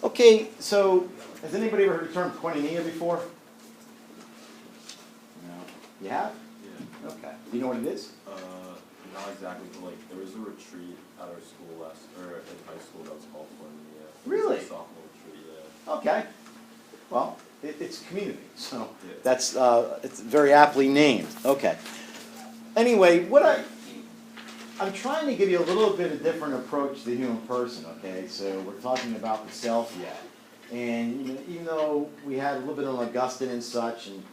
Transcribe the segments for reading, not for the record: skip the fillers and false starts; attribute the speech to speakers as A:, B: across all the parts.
A: Okay, so has anybody ever heard the term koinonia before? No. You have?
B: Yeah.
A: Okay. Do you know what it is?
B: Not exactly, but like there was a retreat at our school in high school that was called Koinonia.
A: Really?
B: Sophomore retreat, yeah.
A: Okay. Well, it's community, so
B: Yeah.
A: that's it's very aptly named. Okay. Anyway, I'm trying to give you a little bit of different approach to the human person. Okay, so we're talking about the self yet, and even though we had a little bit on Augustine and such, and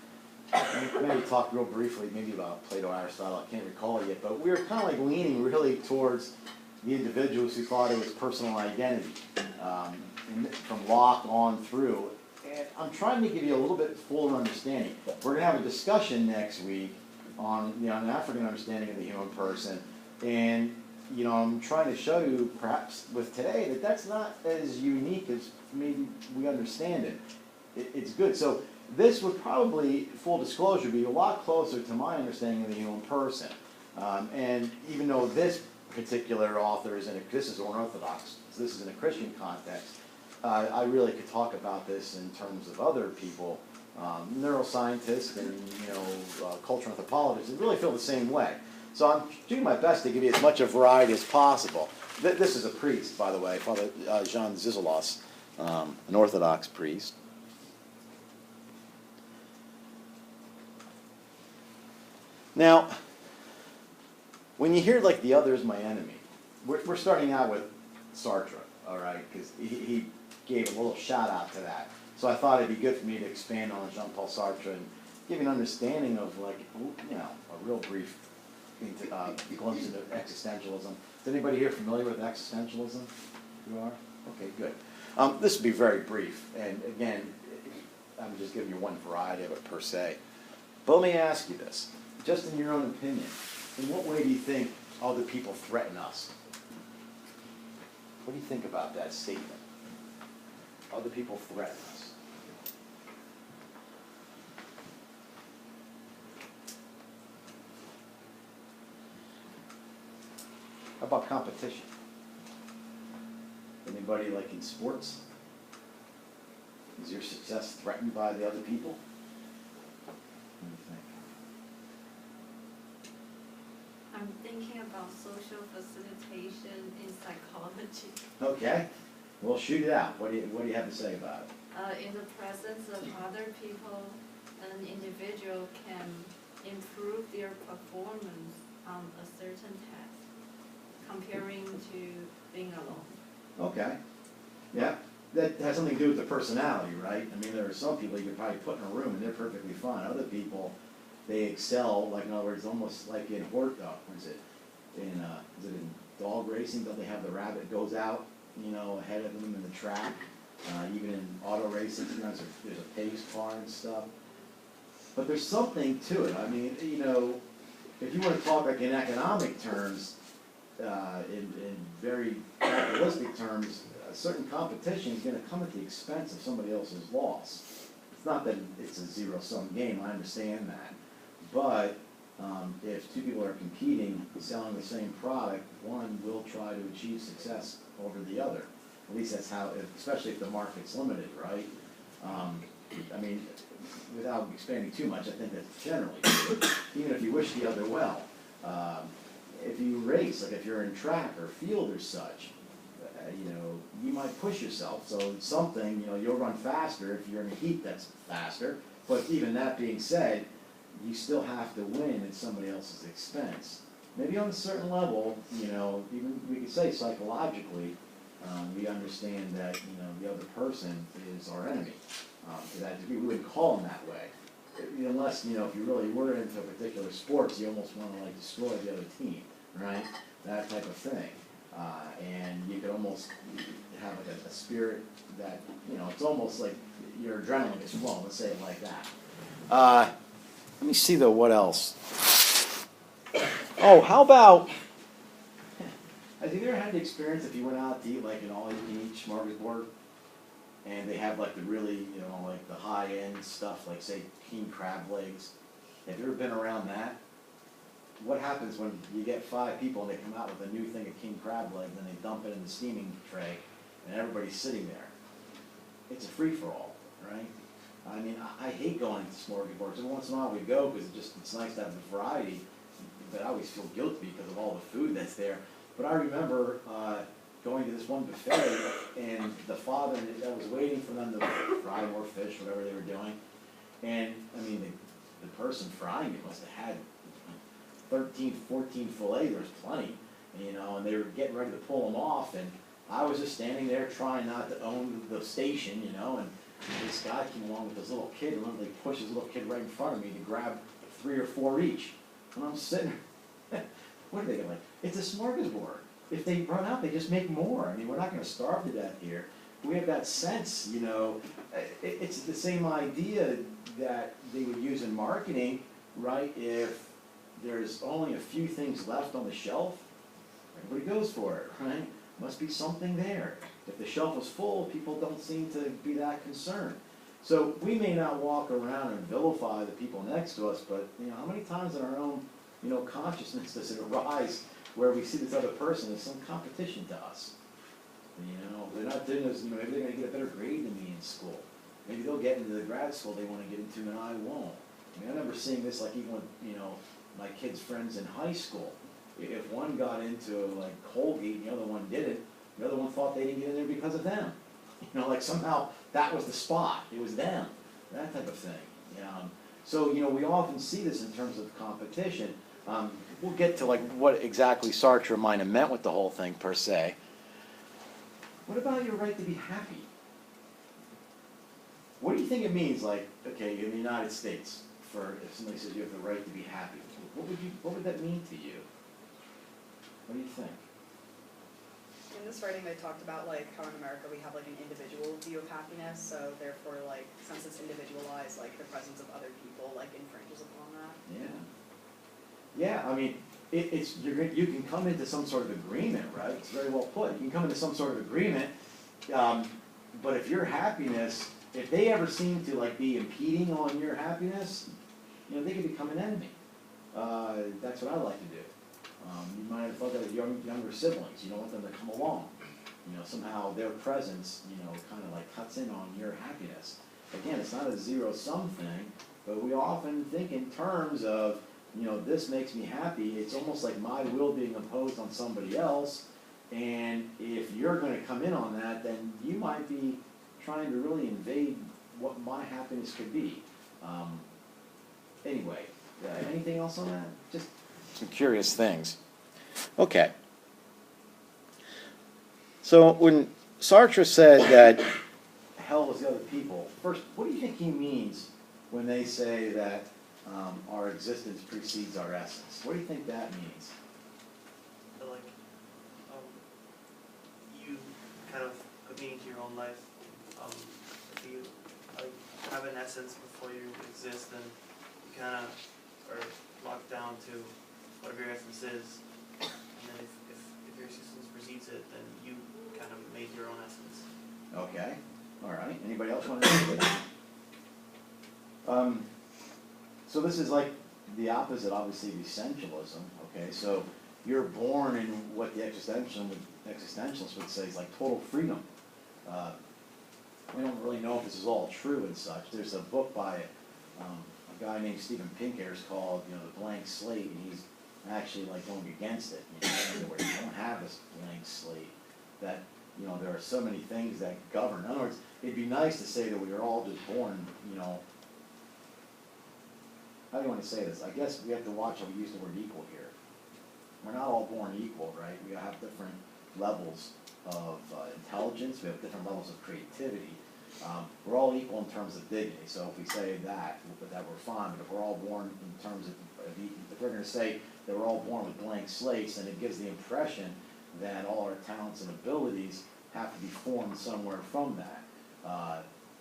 A: maybe talked real briefly, maybe about Plato, Aristotle, I can't recall yet, but we were kind of like leaning really towards the individuals who thought it was personal identity, from Locke on through. And I'm trying to give you a little bit fuller understanding. We're going to have a discussion next week on an African understanding of the human person, and I'm trying to show you, perhaps with today, that that's not as unique as maybe we understand it. It's good. So this would probably, full disclosure, be a lot closer to my understanding of the human person. And even though this particular author this is unorthodox, so this is in a Christian context, I really could talk about this in terms of other people, neuroscientists and cultural anthropologists, that really feel the same way. So I'm doing my best to give you as much a variety as possible. This is a priest, by the way, Father Jean Zizioulas, an Orthodox priest. Now, when you hear like the other is my enemy, we're starting out with Sartre, all right, because he gave a little shout out to that. So I thought it'd be good for me to expand on Jean-Paul Sartre and give you an understanding of a real brief glimpse into existentialism. Is anybody here familiar with existentialism? You are? Okay, good. This will be very brief, and again, I'm just giving you one variety of it per se. But let me ask you this, just in your own opinion, in what way do you think other people threaten us? What do you think about that statement? Other people threaten us. How about competition? Anybody like in sports? Is your success threatened by the other people? What do you think?
C: I'm thinking about social facilitation in psychology.
A: Okay. Well, shoot it out. What do you have to say about it?
C: In the presence of other people, an individual can improve their performance on a certain task, comparing to being alone.
A: Okay. Yeah. That has something to do with the personality, right? I mean, there are some people you could probably put in a room and they're perfectly fine. Other people, they excel, like in other words, almost like in is it in dog racing? Don't they have the rabbit goes out, ahead of them in the track? Even in auto racing, sometimes there's a pace car and stuff. But there's something to it. I mean, if you want to talk like in economic terms, in very capitalistic terms, a certain competition is going to come at the expense of somebody else's loss. It's not that it's a zero-sum game, I understand that. But if two people are competing, selling the same product, one will try to achieve success over the other. At least that's how, especially if the market's limited, right? I mean, without expanding too much, I think that's generally true. Even if you wish the other well. If you race, like if you're in track or field or such, you might push yourself. So something, you'll run faster if you're in a heat that's faster. But even that being said, you still have to win at somebody else's expense. Maybe on a certain level, even we could say psychologically, we understand that, the other person is our enemy. To that degree, we wouldn't call them that way. Unless, if you really were into a particular sports, you almost want to destroy the other team, right? That type of thing. And you could almost have a spirit that, it's almost like your adrenaline is flowing, let's say it like that. Let me see though, what else? Oh, how about, have you ever had the experience if you went out to eat like an all-you-can-eat smorgasbord, and they have like the really, like the high-end stuff, like say king crab legs? Have you ever been around that? What happens when you get 5 people and they come out with a new thing of king crab legs and they dump it in the steaming tray and everybody's sitting there? it's a free-for-all, right? I mean, I hate going to smorgasbords. Every once in a while we go because it's nice to have the variety, but I always feel guilty because of all the food that's there. But I remember going to this one buffet, and the father that was waiting for them to fry more fish, whatever they were doing. And, I mean, the person frying it must have had 13, 14 fillets, there's plenty, you know, and they were getting ready to pull them off, and I was just standing there trying not to own the station, you know, and this guy came along with this little kid, and literally pushed his little kid right in front of me to grab 3 or 4 each. And I'm sitting there, what are they gonna like? It's a smorgasbord. If they run out, they just make more. I mean, we're not gonna starve to death here. We have that sense, you know, it's the same idea that they would use in marketing, right? If there's only a few things left on the shelf, everybody goes for it, right? Must be something there. If the shelf is full, people don't seem to be that concerned. So we may not walk around and vilify the people next to us, but you know, how many times in our own, you know, consciousness does it arise where we see this other person as some competition to us? You know, they're not doing this, you know, maybe they're gonna get a better grade than me in school. Maybe they'll get into the grad school they wanna get into and I won't. I mean, I remember seeing this like even with, you know, my kids' friends in high school. If one got into like Colgate and the other one didn't, the other one thought they didn't get in there because of them. You know, like somehow that was the spot, it was them, that type of thing. So, you know, we often see this in terms of competition. We'll get to like what exactly Sartre might have meant with the whole thing per se. What about your right to be happy? What do you think it means, like, okay, in the United States, for if somebody says you have the right to be happy, what would that mean to you? What do you think?
D: In this writing, they talked about like how in America we have like an individual view of happiness, so therefore, like, since it's individualized, like the presence of other people like infringes upon that.
A: Yeah. Yeah, I mean, you can come into some sort of agreement, right? It's very well put. You can come into some sort of agreement, but if your happiness, if they ever seem to like be impeding on your happiness, you know, they could become an enemy. That's what I like to do. You might have thought that with younger siblings, you don't want them to come along. You know, somehow their presence, you know, kind of like cuts in on your happiness. Again, it's not a zero-sum thing, but we often think in terms of, you know, this makes me happy. It's almost like my will being imposed on somebody else, and if you're going to come in on that, then you might be trying to really invade what my happiness could be. Anyway, anything else on that? Just some curious things. Okay. So when Sartre said that hell was the other people, first, what do you think he means when they say that our existence precedes our essence? What do you think that means?
E: Like, you kind of put me into your own life. If you like have an essence before you exist, then you kind of are locked down to whatever your essence is. And then if your existence precedes it, then you kind of made your own essence.
A: Okay. All right. Anybody else want to say that? So this is like the opposite, obviously, of essentialism. Okay, so you're born in what the existentialists would say is like total freedom. We don't really know if this is all true and such. There's a book by a guy named Steven Pinker's called, you know, The Blank Slate, and he's actually like going against it. You know, where you don't have this blank slate. That, you know, there are so many things that govern. In other words, it'd be nice to say that we are all just born, you know. How do you want to say this? I guess we have to watch how we use the word equal here. We're not all born equal, right? We have different levels of intelligence. We have different levels of creativity. We're all equal in terms of dignity. So if we say that we're fine. But if we're all born in terms of if we're going to say that we're all born with blank slates, then it gives the impression that all our talents and abilities have to be formed somewhere from that.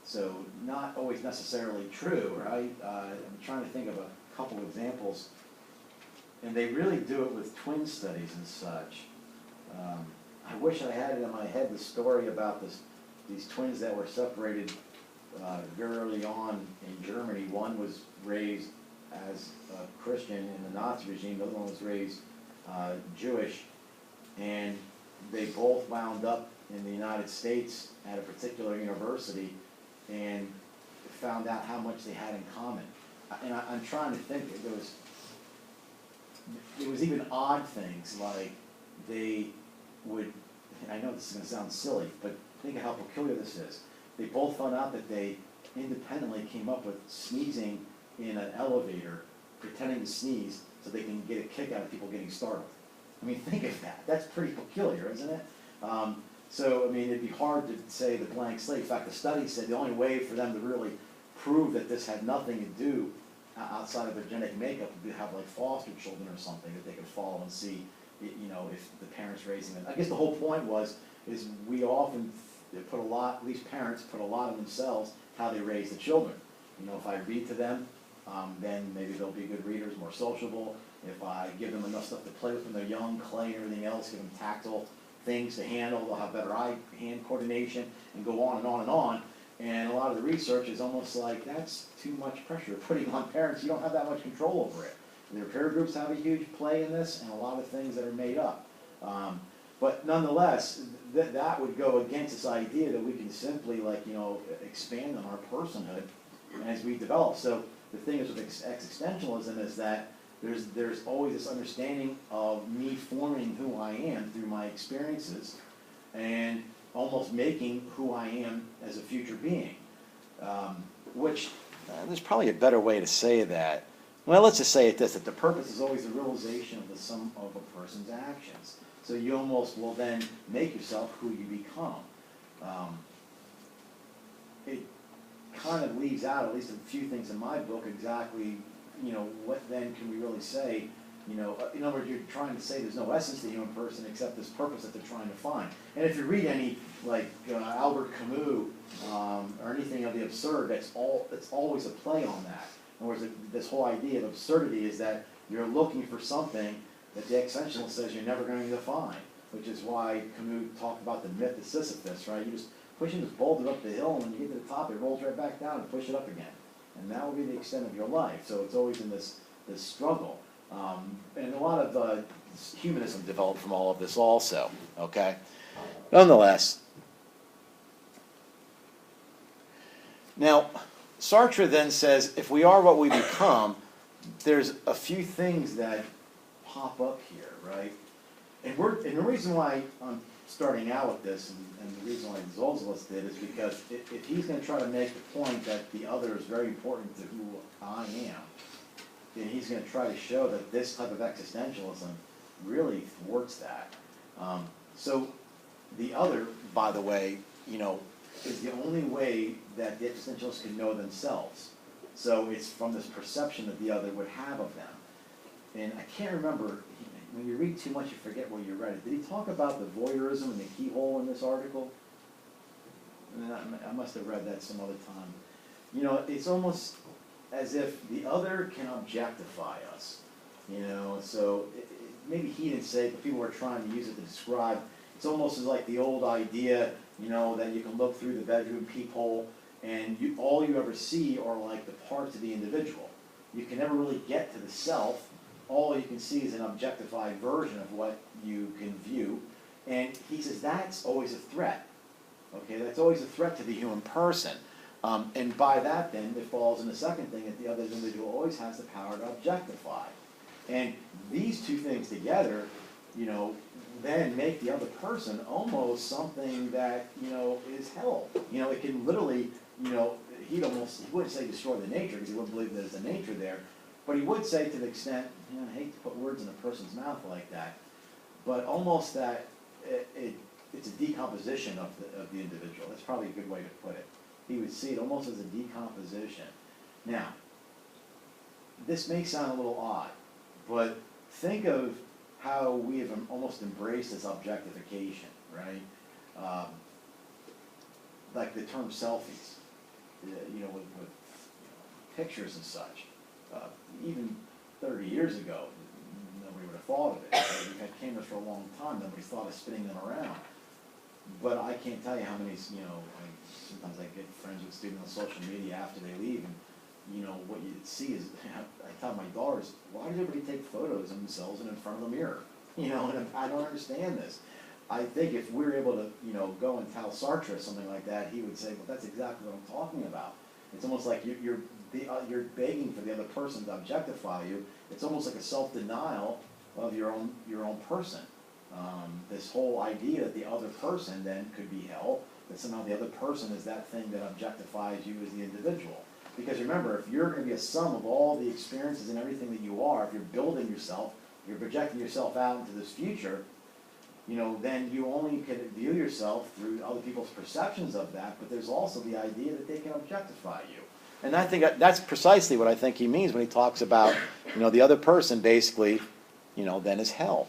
A: So not always necessarily true, right? I'm trying to think of a couple of examples, and they really do it with twin studies and such. I wish I had it in my head, the story about these twins that were separated very early on in Germany. One was raised as a Christian in the Nazi regime, the other one was raised Jewish, and they both wound up in the United States at a particular university and found out how much they had in common. And I'm trying to think, it was even odd things, like they would, and I know this is gonna sound silly, but think of how peculiar this is. They both found out that they independently came up with sneezing in an elevator, pretending to sneeze, so they can get a kick out of people getting startled. I mean, think of that. That's pretty peculiar, isn't it? So, I mean, it'd be hard to say the blank slate. In fact, the study said the only way for them to really prove that this had nothing to do outside of their genetic makeup would be to have like foster children or something that they could follow and see, you know, if the parents raising them. I guess the whole point is we often put a lot, at least parents put a lot of themselves how they raise the children. You know, if I read to them, then maybe they'll be good readers, more sociable. If I give them enough stuff to play with when they're young, clay and everything else, give them tactile things to handle, they'll have better eye-hand coordination, and go on and on and on. And a lot of the research is almost like, that's too much pressure putting on parents. You don't have that much control over it. Their peer groups have a huge play in this, and a lot of things that are made up. But nonetheless, that would go against this idea that we can simply, like, you know, expand on our personhood as we develop. So the thing is with existentialism is that there's always this understanding of me forming who I am through my experiences and almost making who I am as a future being. Which, there's probably a better way to say that. Well, let's just say it this, that the purpose is always the realization of the sum of a person's actions. So you almost will then make yourself who you become. It kind of leaves out, at least a few things in my book, exactly, you know, what then can we really say, you know, in other words, you're trying to say there's no essence to the human person except this purpose that they're trying to find. And if you read any, like, Albert Camus, or anything of the absurd, it's always a play on that. In other words, this whole idea of absurdity is that you're looking for something that the existentialist says you're never going to find, which is why Camus talked about the myth of Sisyphus, right? You just pushing this boulder up the hill, and when you get to the top, it rolls right back down and push it up again. And that will be the extent of your life. So it's always in this struggle. And a lot of humanism developed from all of this also, okay? Nonetheless, now, Sartre then says, if we are what we become, there's a few things that pop up here, right? And the reason why I'm starting out with this, and the reason why Zizioulas did, is because if he's going to try to make the point that the other is very important to who I am, then he's going to try to show that this type of existentialism really thwarts that. So the other, by the way, you know, is the only way that the existentialists can know themselves. So it's from this perception that the other would have of them. And I can't remember, when you read too much, you forget where you read it. Did he talk about the voyeurism and the keyhole in this article? I must have read that some other time. You know, it's almost as if the other can objectify us. You know, so maybe he didn't say it, but people were trying to use it to describe. It's almost as like the old idea, you know, that you can look through the bedroom peephole and all you ever see are like the parts of the individual. You can never really get to the self. All you can see is an objectified version of what you can view. And he says that's always a threat. Okay, that's always a threat to the human person. And by that then, it falls in the second thing, that the other individual always has the power to objectify. And these two things together, you know, then make the other person almost something that, you know, is hell. You know, it can literally, you know, he wouldn't say destroy the nature, because he wouldn't believe there's a nature there. But he would say, to the extent, you know, I hate to put words in a person's mouth like that, but almost that it's a decomposition of the individual. That's probably a good way to put it. He would see it almost as a decomposition. Now, this may sound a little odd, but think of how we have almost embraced this objectification, right? Like the term selfies, you know, with pictures and such. Even 30 years ago, nobody would have thought of it. We've had cameras for a long time, nobody's thought of spinning them around. But I can't tell you how many, you know, sometimes I get friends with students on social media after they leave, and, you know, what you see is, I tell my daughters, why does everybody take photos of themselves and in front of the mirror? You know, and I don't understand this. I think if we were able to, go and tell Sartre something like that, he would say, well, that's exactly what I'm talking about. It's almost like you're begging for the other person to objectify you. It's almost like a self-denial of your own person. This whole idea that the other person then could be hell, that somehow the other person is that thing that objectifies you as the individual. Because remember, if you're going to be a sum of all the experiences and everything that you are, if you're building yourself, you're projecting yourself out into this future, then you only can view yourself through other people's perceptions of that, but there's also the idea that they can objectify you. And I think that's precisely what I think he means when he talks about, the other person basically, then is hell.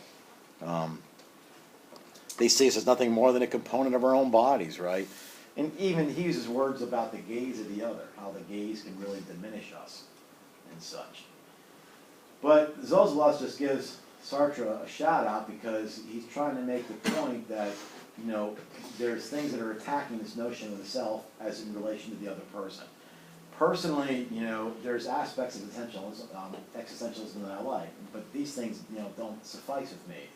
A: They say this is nothing more than a component of our own bodies, right? And even he uses words about the gaze of the other, how the gaze can really diminish us and such. But Zizioulas just gives Sartre a shout out because he's trying to make the point that, there's things that are attacking this notion of the self as in relation to the other person. Personally, there's aspects of existentialism that I like, but these things, don't suffice with me.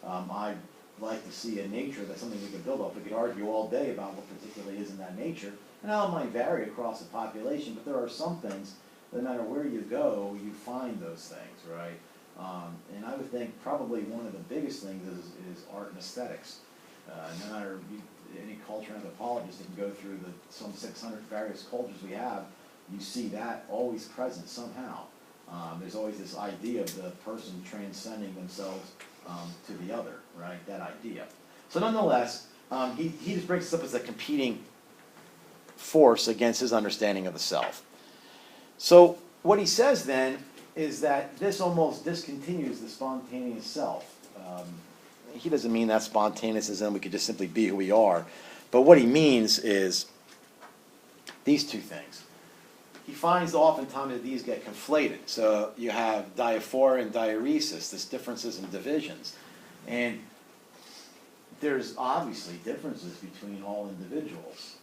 A: I like to see a nature that's something we can build off. We could argue all day about what particularly is in that nature, and that might vary across the population, but there are some things, no matter where you go, you find those things, right? And I would think probably one of the biggest things is art and aesthetics. No matter any culture anthropologist that can go through some 600 various cultures we have, you see that always present somehow. There's always this idea of the person transcending themselves to the other, right? That idea. So nonetheless, he just brings this up as a competing force against his understanding of the self. So what he says then is that this almost discontinues the spontaneous self. He doesn't mean that spontaneous is then we could just simply be who we are. But what he means is these two things. He finds oftentimes that these get conflated. So you have diaphora and diaresis, this differences and divisions. And there's obviously differences between all individuals.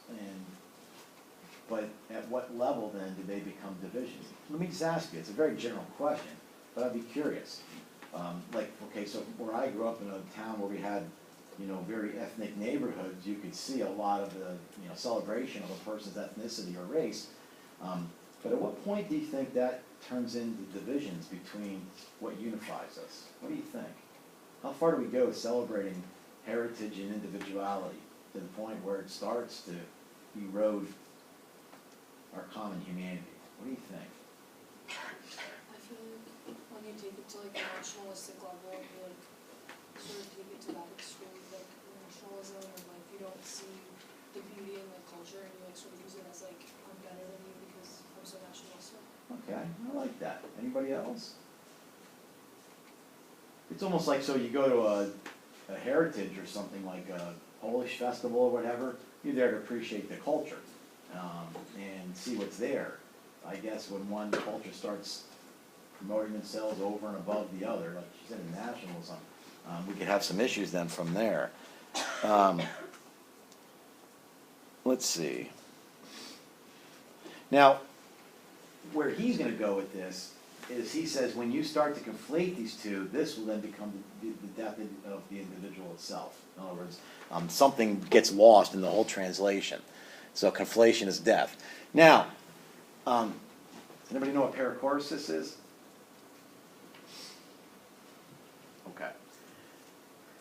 A: But at what level then do they become divisions? Let me just ask you, it's a very general question, but I'd be curious. So where I grew up in a town where we had, very ethnic neighborhoods, you could see a lot of the, celebration of a person's ethnicity or race. But at what point do you think that turns into divisions between what unifies us? What do you think? How far do we go celebrating heritage and individuality to the point where it starts to erode our common humanity? What do you think?
F: I feel like when you take it to like a nationalistic level, you like sort of take it to that extreme, like nationalism, and like you don't see the beauty in the culture, and you like sort of use it as like I'm better than you because I'm so nationalistic.
A: Okay, I like that. Anybody else? It's almost like, so you go to a heritage or something like a Polish festival or whatever, you're there to appreciate the culture and see what's there. I guess when one culture starts promoting themselves over and above the other, like you said in nationalism, we could have some issues then from there. Let's see. Now, where he's going to go with this is he says when you start to conflate these two, this will then become the death of the individual itself. In other words, something gets lost in the whole translation. So conflation is death. Now, does anybody know what perichoresis is? Okay.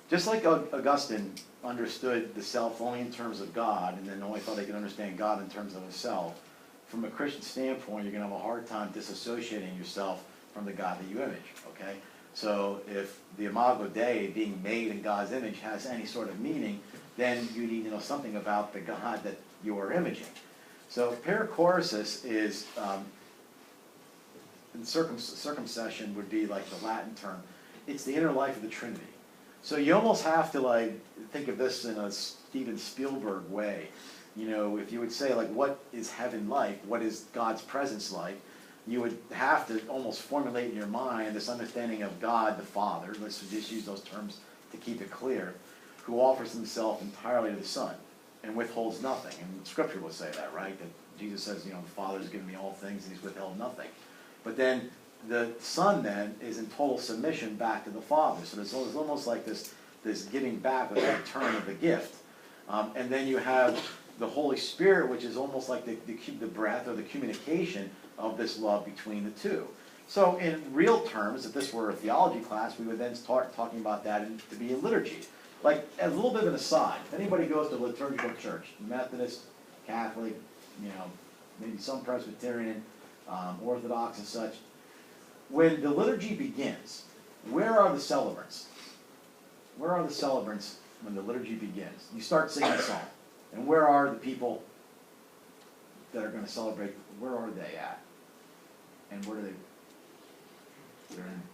A: Just like Augustine understood the self only in terms of God, and then only thought they could understand God in terms of himself, from a Christian standpoint, you're going to have a hard time disassociating yourself from the God that you image, okay? So if the imago Dei, being made in God's image, has any sort of meaning, then you need to know something about the God that you are imaging. So perichoresis is, circumcision would be like the Latin term. It's the inner life of the Trinity. So you almost have to like think of this in a Steven Spielberg way. If you would say like, what is heaven like? What is God's presence like? You would have to almost formulate in your mind this understanding of God the Father. Let's just use those terms to keep it clear. Who offers himself entirely to the Son and withholds nothing. And Scripture will say that, right? That Jesus says, the Father has given me all things and he's withheld nothing. But then the Son then is in total submission back to the Father. So there's almost like this this giving back with the return of the gift. And then you have the Holy Spirit, which is almost like the breath or the communication of this love between the two. So in real terms, if this were a theology class, we would then start talking about that to be in liturgy. Like, as a little bit of an aside, if anybody goes to a liturgical church, Methodist, Catholic, maybe some Presbyterian, Orthodox and such, when the liturgy begins, where are the celebrants? Where are the celebrants when the liturgy begins? You start singing a song. And where are the people that are going to celebrate? Where are they at? And where are they?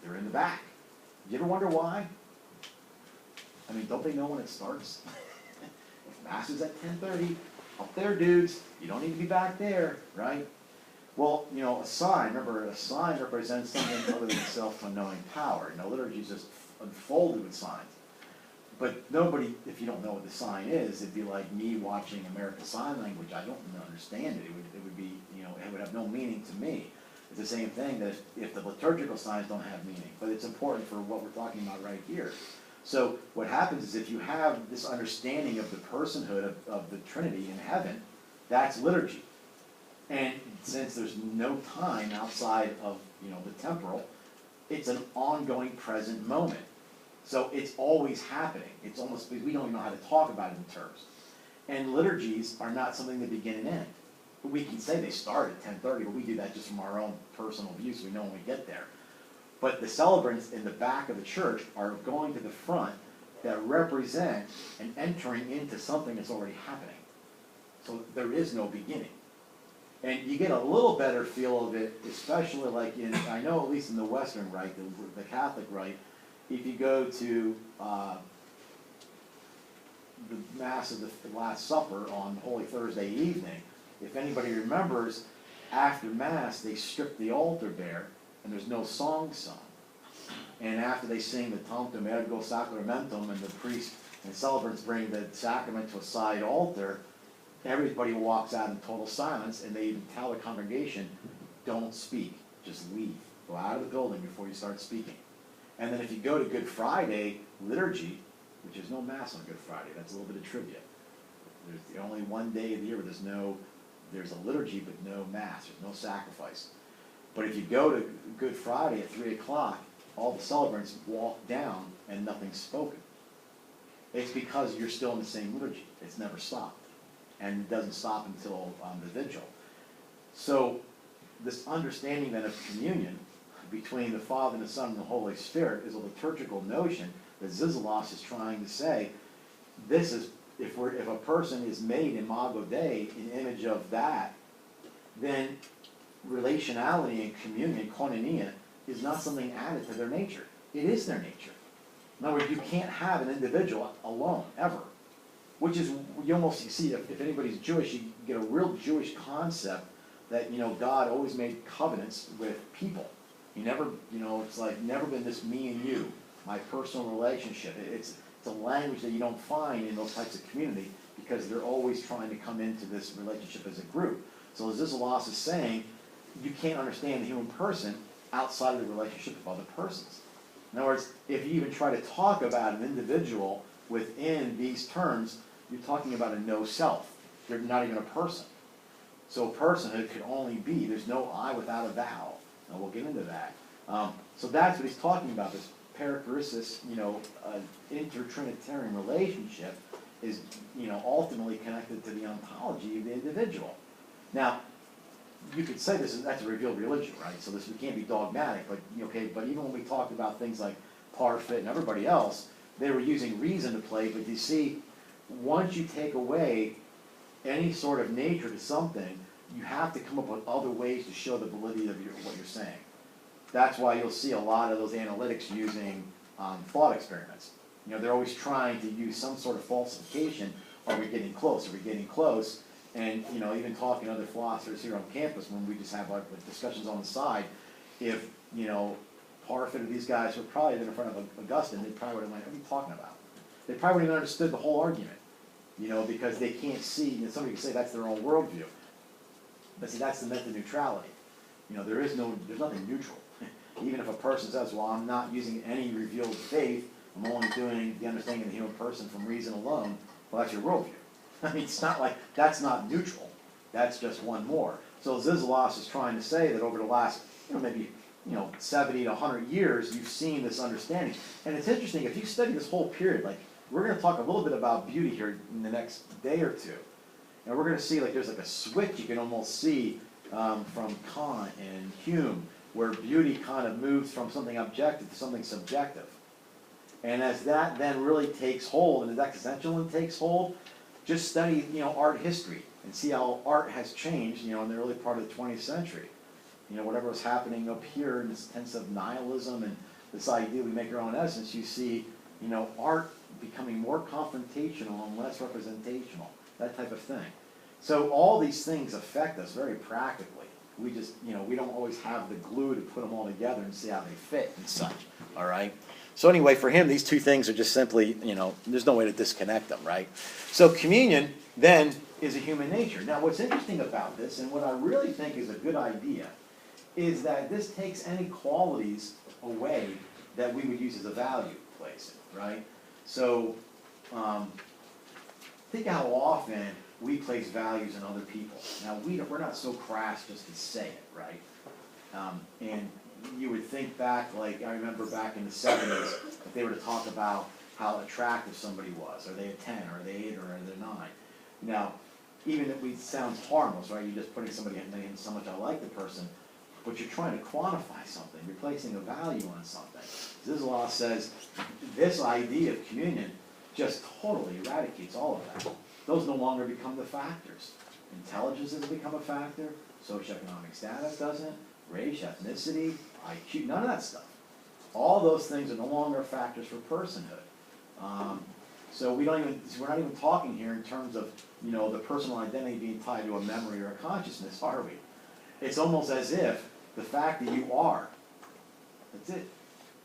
A: They're in the back. You ever wonder why? I mean, don't they know when it starts? If Mass is at 10:30, up there, dudes. You don't need to be back there, right? Well, a sign represents something other than self-knowing power. Liturgy is just unfolded with signs. But nobody, if you don't know what the sign is, it'd be like me watching American Sign Language. I don't understand it. It would be, it would have no meaning to me. It's the same thing that if the liturgical signs don't have meaning, but it's important for what we're talking about right here. So what happens is if you have this understanding of the personhood of the Trinity in heaven, that's liturgy. And since there's no time outside of the temporal, it's an ongoing present moment. So it's always happening. It's almost, we don't even know how to talk about it in terms. And liturgies are not something that begin and end. We can say they start at 10:30, but we do that just from our own personal view, so we know when we get there. But the celebrants in the back of the church are going to the front that represent an entering into something that's already happening. So there is no beginning. And you get a little better feel of it, especially like I know at least in the Western Rite, the Catholic Rite, if you go to the Mass of the Last Supper on Holy Thursday evening, if anybody remembers, after Mass they strip the altar bare and there's no song sung. And after they sing the Tantum Ergo Sacramentum and the priest and celebrants bring the sacrament to a side altar, everybody walks out in total silence and they even tell the congregation, don't speak, just leave. Go out of the building before you start speaking. And then if you go to Good Friday liturgy, which is no Mass on Good Friday, that's a little bit of trivia. There's the only one day of the year where there's a liturgy but no Mass, there's no sacrifice. But if you go to Good Friday at 3 o'clock, all the celebrants walk down and nothing's spoken. It's because you're still in the same liturgy. It's never stopped. And it doesn't stop until the vigil. So this understanding then of communion between the Father and the Son and the Holy Spirit is a liturgical notion that Zizioulas is trying to say. This is, if a person is made in Imago Dei, in image of that, then relationality and communion, koinonia, is not something added to their nature. It is their nature. In other words, you can't have an individual alone, ever. Which is, you see, if anybody's Jewish, you get a real Jewish concept that, God always made covenants with people. He never, it's like never been this me and you, my personal relationship. It's a language that you don't find in those types of community because they're always trying to come into this relationship as a group. So Zizioulas is saying, you can't understand the human person outside of the relationship of other persons. In other words, if you even try to talk about an individual within these terms, you're talking about a no self. They're not even a person. So personhood could only be, there's no I without a thou. And we'll get into that. So that's what he's talking about, this perichoresis, intertrinitarian relationship is, ultimately connected to the ontology of the individual. Now, you could say that's a revealed religion, right? So we can't be dogmatic, but but even when we talked about things like Parfit and everybody else, they were using reason to play, but you see, once you take away any sort of nature to something, you have to come up with other ways to show the validity of what you're saying. That's why you'll see a lot of those analytics using thought experiments. They're always trying to use some sort of falsification. Are we getting close? Are we getting close? And even talking to other philosophers here on campus when we just have our discussions on the side, if Parfit or these guys were probably in front of Augustine, they probably would have went, what are you talking about? They probably wouldn't have understood the whole argument, because they can't see. Somebody could say that's their own worldview, but see, that's the method of neutrality. There's nothing neutral. Even if a person says, well, I'm not using any revealed faith, I'm only doing the understanding of the human person from reason alone, well, that's your worldview. I mean, it's not like, that's not neutral, that's just one more. So Zizioulas is trying to say that over the last, maybe, 70 to 100 years, you've seen this understanding. And it's interesting, if you study this whole period, like, we're gonna talk a little bit about beauty here in the next day or two. And we're gonna see, like, there's like a switch you can almost see from Kant and Hume, where beauty kind of moves from something objective to something subjective. And as that then really takes hold, and as existentialism takes hold, just study, art history and see how art has changed, in the early part of the 20th century. Whatever was happening up here in this sense of nihilism and this idea we make our own essence, you see, art becoming more confrontational and less representational, that type of thing. So all these things affect us very practically. We just, we don't always have the glue to put them all together and see how they fit and such, all right? So anyway, for him, these two things are just simply, there's no way to disconnect them, right? So communion, then, is a human nature. Now, what's interesting about this, and what I really think is a good idea, is that this takes any qualities away that we would use as a value placing, right? So, think how often we place values in other people. Now, we're not so crass just to say it, right? And you would think back, like, I remember back in the 70s, if they were to talk about how attractive somebody was, are they a 10, or are they 8, or are they 9? Now, even if it sounds harmless, right, you're just putting somebody in so much I like the person, but you're trying to quantify something, you're placing a value on something. Zizioulas says this idea of communion just totally eradicates all of that. Those no longer become the factors. Intelligence doesn't become a factor, socioeconomic status doesn't, race, ethnicity, IQ, none of that stuff. All those things are no longer factors for personhood. So we're not even talking here in terms of, the personal identity being tied to a memory or a consciousness, are we? It's almost as if the fact that you are, that's it.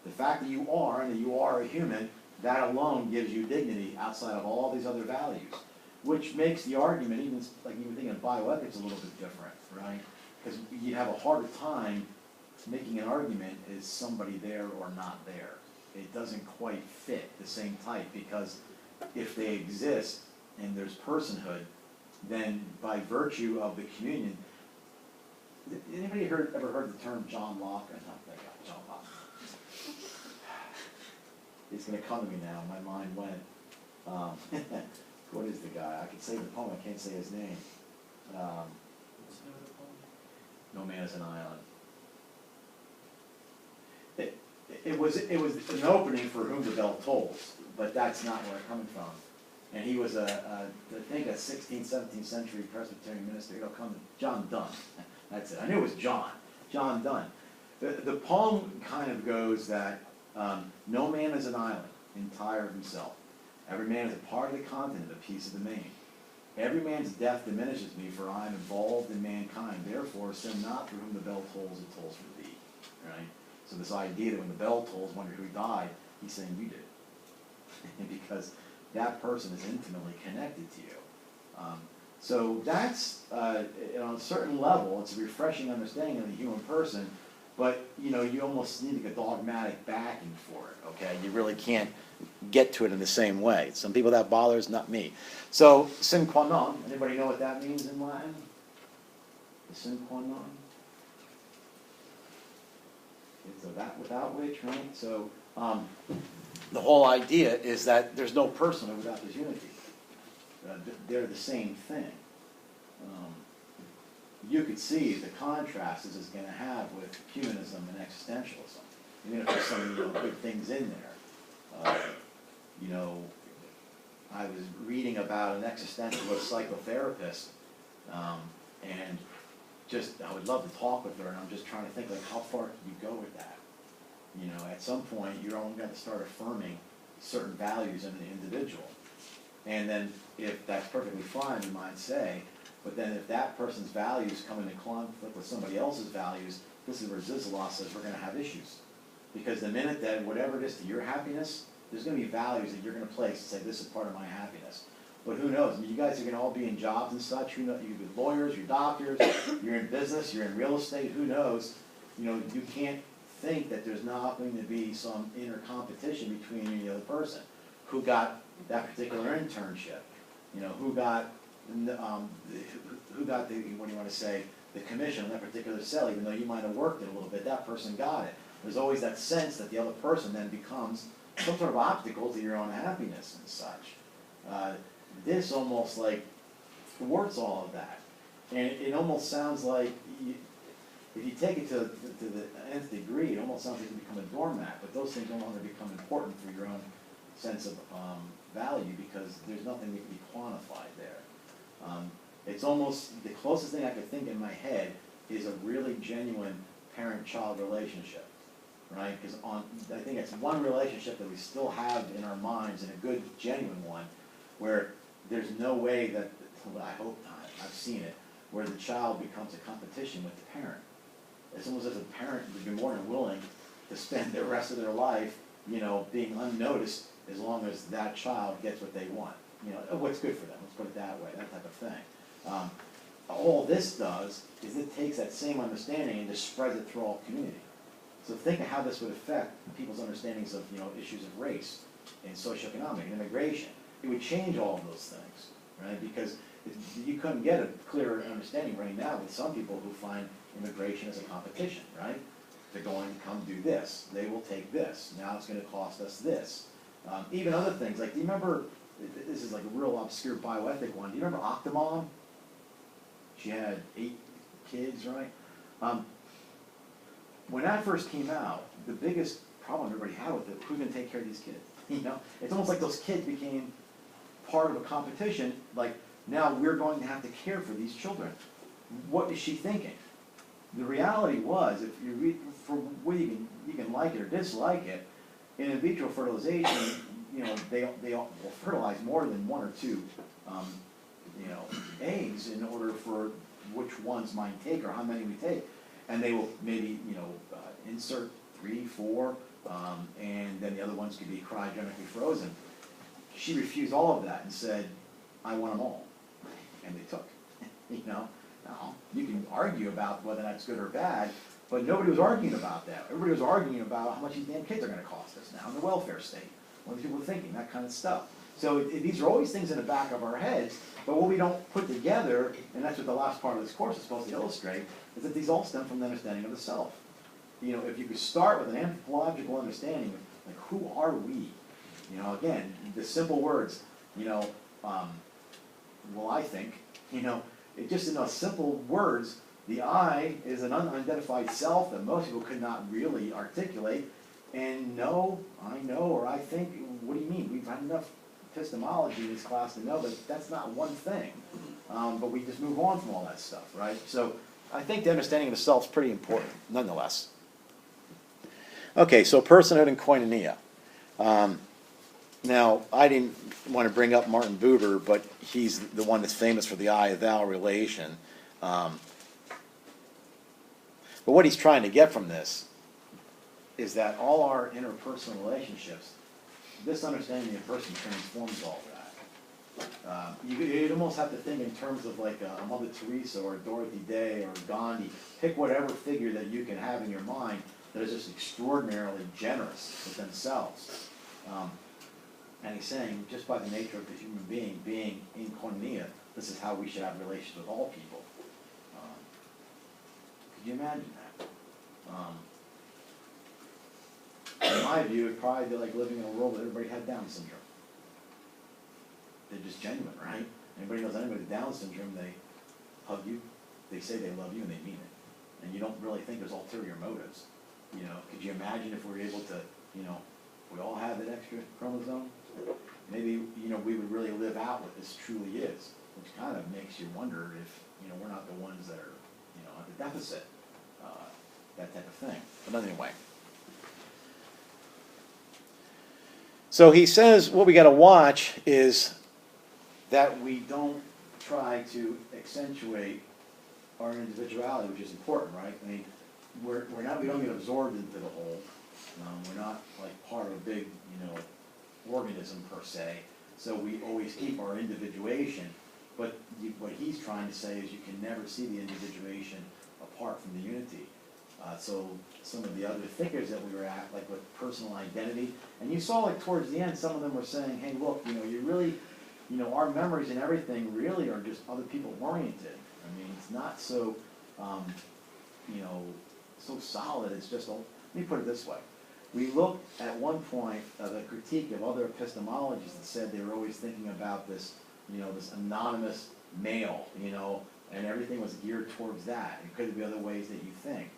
A: The fact that you are and that you are a human, that alone gives you dignity outside of all these other values, which makes the argument, even thinking of bioethics, a little bit different, right? Because you have a harder time making an argument, is somebody there or not there? It doesn't quite fit the same type, because if they exist and there's personhood, then by virtue of the communion, anybody ever heard the term John Locke? I don't think John Locke. It's going to come to me now. My mind went. What is the guy? I can say the poem. I can't say his name. No Man is an Island. It was an opening for Whom the Bell Tolls, but that's not where it's coming from. And he was I think a 16th, 17th century Presbyterian minister. It'll come, John Donne. That's it. I knew it was John Donne. The poem kind of goes that no man is an island, entire of himself. Every man is a part of the continent, a piece of the main. Every man's death diminishes me, for I am involved in mankind. Therefore, sin not for whom the bell tolls, it tolls for thee. Right? So this idea that when the bell tolls, wonder who died, he's saying you did. Because that person is intimately connected to you. So that's, on a certain level, it's a refreshing understanding of the human person, but you almost need like a dogmatic backing for it, okay? You really can't get to it in the same way. Some people that bothers, not me. So, sine qua non, anybody know what that means in Latin? The sine qua non? It's a that without which, right? So, the whole idea is that there's no person without this unity. They're the same thing. You could see the contrast this is going to have with humanism and existentialism, even if there's some good things in there. I was reading about an existentialist psychotherapist, and I would love to talk with her, and I'm just trying to think, like, how far can you go with that? At some point, you're only going to start affirming certain values in the individual. And then, if that's perfectly fine, you might say, but then if that person's values come into conflict with somebody else's values, this is where Zizioulas says we're going to have issues. Because the minute that whatever it is to your happiness, there's going to be values that you're going to place and say, this is part of my happiness. But who knows? I mean, you guys are going to all be in jobs and such. Who knows? You're lawyers, you're doctors, you're in business, you're in real estate. Who knows? You can't think that there's not going to be some inner competition between you and the other person. Who got that particular internship? You know, who got the, what do you want to say, the commission on that particular cell, even though you might have worked it a little bit, that person got it. There's always that sense that the other person then becomes some sort of obstacle to your own happiness and such. This almost like thwarts all of that. And it almost sounds like, if you take it to the nth degree, it almost sounds like you become a doormat, but those things no longer become important for your own sense of value, because there's nothing that can be quantified there. It's almost, the closest thing I could think in my head is a really genuine parent-child relationship, right? Because I think it's one relationship that we still have in our minds, and a good, genuine one, where there's no way that, I hope not, I've seen it, where the child becomes a competition with the parent. It's almost as a parent would be more than willing to spend the rest of their life, you know, being unnoticed, as long as that child gets what they want. You know, what's good for them, let's put it that way, that type of thing. All this does is it takes that same understanding and just spreads it through all community. So think of how this would affect people's understandings of, you know, issues of race and socioeconomic and immigration. It would change all of those things, right? Because you couldn't get a clearer understanding right now with some people who find immigration as a competition, right? They're going to come do this, they will take this, now it's going to cost us this. Even other things, like, do you remember, this is like a real obscure bioethic one, do you remember Octomom? She had 8 kids, right? When that first came out, the biggest problem everybody had with it, who's going to take care of these kids? You know, it's almost like those kids became part of a competition, like, now we're going to have to care for these children. What is she thinking? The reality was, if you read, for whether you can like it or dislike it, in vitro fertilization, you know, they will fertilize more than 1 or 2, you know, eggs in order for which ones might take or how many we take, and they will maybe, you know, insert 3, 4, and then the other ones could be cryogenically frozen. She refused all of that and said, "I want them all," and they took. You know, now you can argue about whether that's good or bad, but nobody was arguing about that. Everybody was arguing about how much these damn kids are going to cost us now in the welfare state. What are people thinking? That kind of stuff. So these are always things in the back of our heads, but what we don't put together, and that's what the last part of this course is supposed to illustrate, is that these all stem from the understanding of the self. You know, if you could start with an anthropological understanding of, like, who are we? You know, again, the simple words, you know, well, I think, you know, it just in those simple words, the I is an unidentified self that most people could not really articulate, and no, I know, or I think, what do you mean? We've had enough epistemology in this class to know that that's not one thing, but we just move on from all that stuff, right? So I think the understanding of the self is pretty important, nonetheless. Okay, so personhood and koinonia. Now, I didn't want to bring up Martin Buber, but he's the one that's famous for the I-thou relation. But what he's trying to get from this is that all our interpersonal relationships, this understanding of person transforms all of that. You'd almost have to think in terms of like a Mother Teresa or Dorothy Day or Gandhi. Pick whatever figure that you can have in your mind that is just extraordinarily generous with themselves. And he's saying, just by the nature of the human being in koinonia, this is how we should have relations with all people. Could you imagine that? In my view, it'd probably be like living in a world where everybody had Down syndrome. They're just genuine, right? Anybody knows anybody with Down syndrome, they hug you, they say they love you, and they mean it. And you don't really think there's ulterior motives. You know, could you imagine if we were able to, you know, we all have that extra chromosome? Maybe, you know, we would really live out what this truly is, which kind of makes you wonder if, you know, we're not the ones that are, you know, at the deficit, that type of thing. But anyway. So he says what we got to watch is that we don't try to accentuate our individuality, which is important, right? I mean, we don't get absorbed into the whole. We're not like part of a big, you know, organism per se. So we always keep our individuation. But what he's trying to say is you can never see the individuation apart from the unity. So some of the other thinkers that we were at, like with personal identity, and you saw like towards the end, some of them were saying, hey, look, you really, our memories and everything really are just other people oriented. I mean, it's not so, so solid. It's just, let me put it this way. We looked at one point of a critique of other epistemologies that said they were always thinking about this, this anonymous male, and everything was geared towards that. It could be other ways that you think.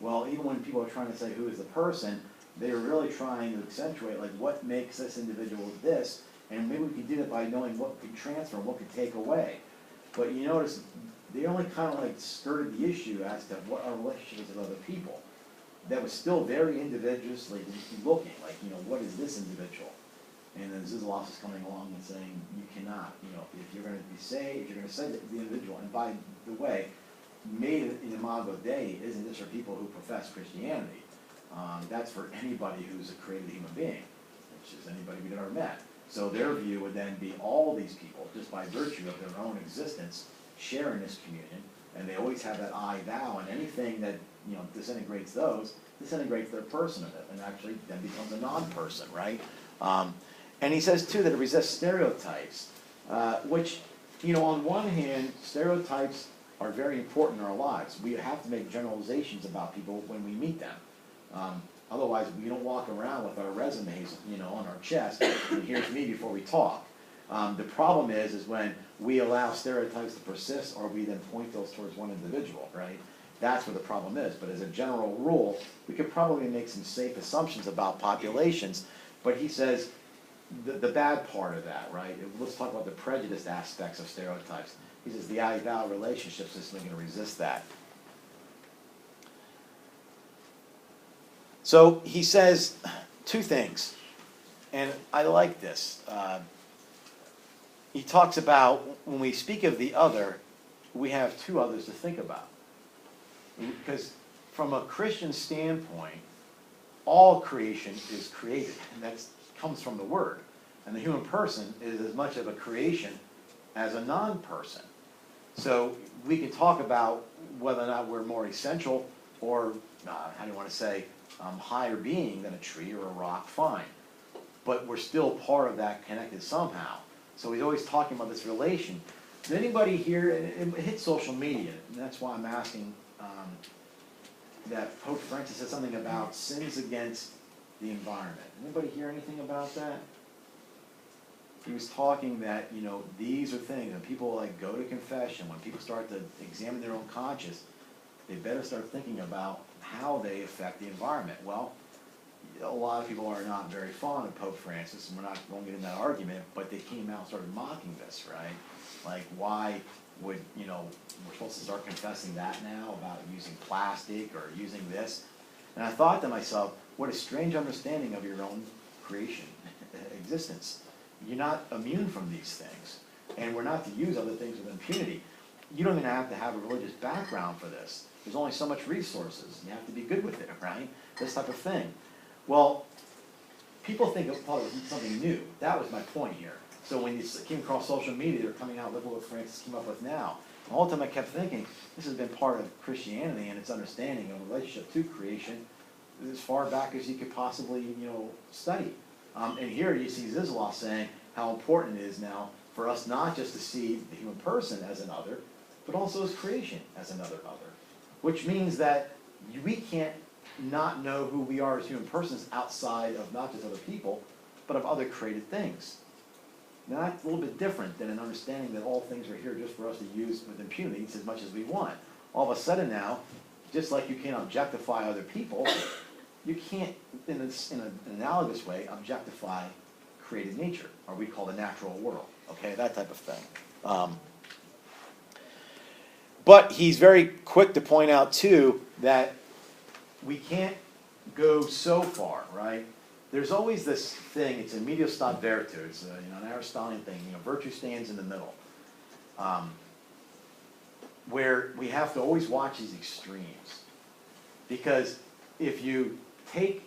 A: Well, even when people are trying to say who is the person, they were really trying to accentuate like what makes this individual this, and maybe we could do that by knowing what could transfer, what could take away. But you notice they only kind of like skirted the issue as to what our relationship is with other people. That was still very individually looking, like, what is this individual? And then Zizioulas is coming along and saying, you cannot, if you're going to be saved, if you're going to save the individual, and by the way, made in Imago Dei isn't just for people who profess Christianity. That's for anybody who's a created human being, which is anybody we've ever met. So their view would then be all these people, just by virtue of their own existence, share in this communion, and they always have that I thou, and anything that disintegrates those, disintegrates their person of it, and actually then becomes a non-person, right? And he says too that it resists stereotypes, which, on one hand, stereotypes are very important in our lives. We have to make generalizations about people when we meet them. Otherwise, we don't walk around with our resumes, on our chest, and here's me before we talk. The problem is when we allow stereotypes to persist, or we then point those towards one individual, right? That's where the problem is. But as a general rule, we could probably make some safe assumptions about populations. But he says the bad part of that, right? Let's talk about the prejudiced aspects of stereotypes. He says the I-thou relationship is going to resist that. So he says two things, and I like this. He talks about when we speak of the other, we have two others to think about. Because from a Christian standpoint, all creation is created, and that comes from the Word. And the human person is as much of a creation as a non-person. So we can talk about whether or not we're more essential or, how do you want to say, higher being than a tree or a rock, fine. But we're still part of that, connected somehow. So he's always talking about this relation. Did anybody here, it hit social media, and that's why I'm asking, that Pope Francis said something about sins against the environment. Anybody hear anything about that? He was talking that, these are things, when people like go to confession, when people start to examine their own conscience, they better start thinking about how they affect the environment. Well, a lot of people are not very fond of Pope Francis, and we're not going to get into that argument, but they came out and started mocking this, right? Like, why would, we're supposed to start confessing that now about using plastic or using this? And I thought to myself, what a strange understanding of your own creation, existence. You're not immune from these things, and we're not to use other things with impunity. You don't even have to have a religious background for this. There's only so much resources. You have to be good with it, right? This type of thing. Well, people think of probably something new. That was my point here. So when you came across social media, they're coming out, look what Francis came up with now. The whole time I kept thinking, this has been part of Christianity and its understanding of relationship to creation as far back as you could possibly, study. And here you see Zizioulas saying how important it is now for us not just to see the human person as an other, but also as creation as another other. Which means that we can't not know who we are as human persons outside of not just other people, but of other created things. Now that's a little bit different than an understanding that all things are here just for us to use with impunity as much as we want. All of a sudden now, just like you can't objectify other people, you can't, in an analogous way, objectify created nature, or we call the natural world. Okay, that type of thing. But he's very quick to point out, too, that we can't go so far, right? There's always this thing, it's a medio stat virtu, it's an Aristotelian thing, virtue stands in the middle. Where we have to always watch these extremes. Because if you take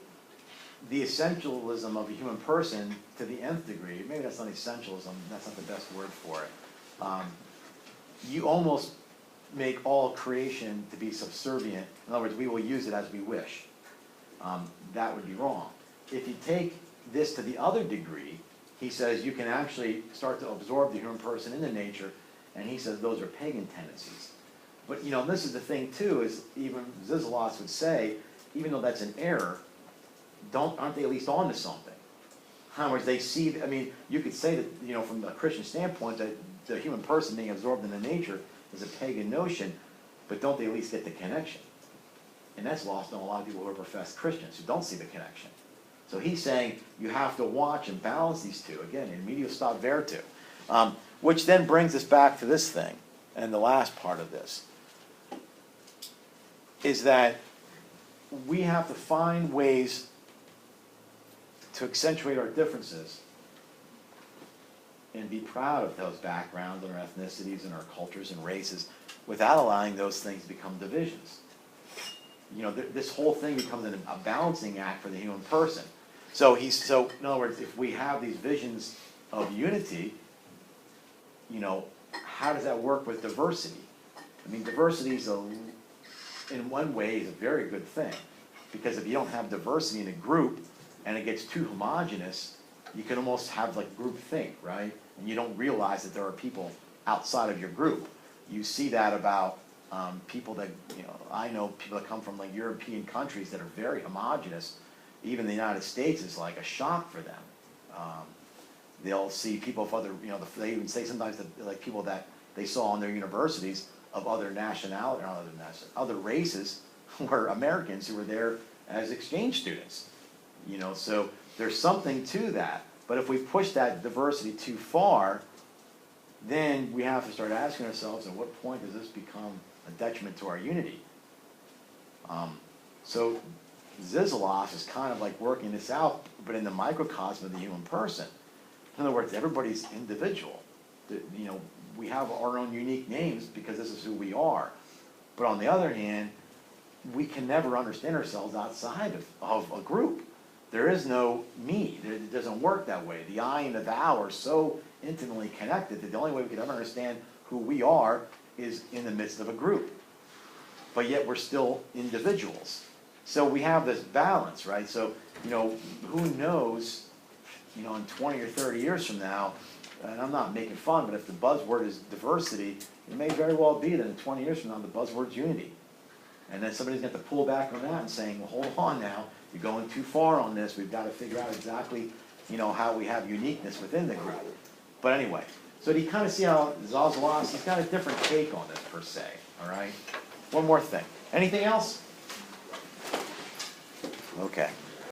A: the essentialism of a human person to the nth degree, maybe that's not essentialism, that's not the best word for it, you almost make all creation to be subservient. In other words, we will use it as we wish. That would be wrong. If you take this to the other degree, he says you can actually start to absorb the human person into nature, and he says those are pagan tendencies. But you know, this is the thing too, is even Zizioulas would say, even though that's an error, aren't they at least onto something? In other words, they see, I mean, you could say that, you know, from the Christian standpoint, that the human person being absorbed into nature is a pagan notion, but don't they at least get the connection? And that's lost on a lot of people who are professed Christians, who don't see the connection. So he's saying you have to watch and balance these two. Again, in medio stat vertu. Which then brings us back to this thing, and the last part of this, is that we have to find ways to accentuate our differences and be proud of those backgrounds and our ethnicities and our cultures and races without allowing those things to become divisions. You know, this whole thing becomes a balancing act for the human person. So in other words, if we have these visions of unity, you know, how does that work with diversity? I mean, diversity is in one way is a very good thing, because if you don't have diversity in a group and it gets too homogeneous, you can almost have like group think, right? And you don't realize that there are people outside of your group. You see that about people that, you know, I know people that come from like European countries that are very homogeneous. Even the United States is like a shock for them. They'll see people of other, you know, they even say sometimes that like people that they saw in their universities of other nationality, other races were Americans who were there as exchange students. You know, so there's something to that. But if we push that diversity too far, then we have to start asking ourselves, at what point does this become a detriment to our unity? So Zizioulas is kind of like working this out, but in the microcosm of the human person. In other words, everybody's individual. You know, we have our own unique names because this is who we are. But on the other hand, we can never understand ourselves outside of a group. There is no me. It doesn't work that way. The I and the thou are so intimately connected that the only way we can ever understand who we are is in the midst of a group. But yet we're still individuals. So we have this balance, right? So, you know, who knows, you know, in 20 or 30 years from now, and I'm not making fun, but if the buzzword is diversity, it may very well be that in 20 years from now the buzzword's unity. And then somebody's going to pull back on that and saying, well, hold on now, you're going too far on this. We've got to figure out exactly, you know, how we have uniqueness within the group. But anyway, so do you kind of see how Zizioulas, he's got a different take on this per se, all right? One more thing. Anything else? Okay.